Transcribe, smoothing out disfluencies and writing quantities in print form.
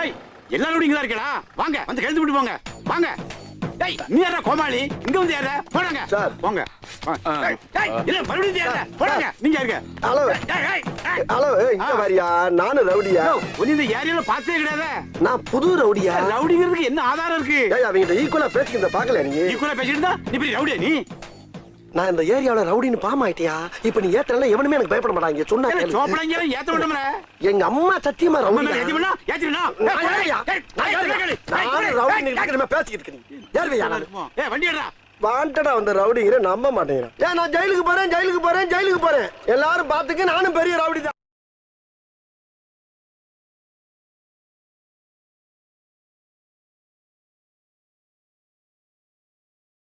ஏய் எல்லாரும் இங்க இருக்கடா. வாங்க வந்து கழுத்து விட்டு போங்க. வாங்க. டேய் நீ யாரா கோமாளி? இங்க வந்து யாரா? போடுங்க. சார் போங்க. டேய் இல்ல மறுபடியும் யாரா? போடுங்க. நீங்க யாருங்க? ஹலோ ஹலோ இங்க வாரியா? நானும் ரவுடியா? ஒண்ணு இந்த ஏரியால பார்த்தே கிடையாது. நான் புது ரவுடியா? ரவுடிங்கிறதுக்கு என்ன ஆதாரம் இருக்கு? ஏய் அவங்க ஈக்குவலா பேசிக்கிறத பாக்கல நீ? ஈக்குவலா பேசிட்டு இருந்தா நீ பெரிய ரவுடியா நீ? நான் இந்த ஏரியாவுல ரவுடின்னு பாம் ஆயிட்டியா? இப்ப நீ ஏத்தறல எவனுமே எனக்கு பயப்பட மாட்டாங்க. சொன்னா சோப்படாங்க ஏத்த விடுறோம்ல. எங்க அம்மா சத்தியமா ரவுடி. ஏத்தினா ஏத்தினா. நான் ரவுடி நீங்க பேசிக்கிட்டு இருக்கீங்க. யாருயா நான்? ஏய் வண்டி எடுடா. வாண்டடா வந்த ரவுடிங்கற நம்ப மாட்டேங்கிறான். ஏன் நான் ஜெயிலுக்கு போறேன் ஜெயிலுக்கு போறேன் ஜெயிலுக்கு போறேன். எல்லாரும் பாத்துக்க நானும் பெரிய ரவுடி தான்.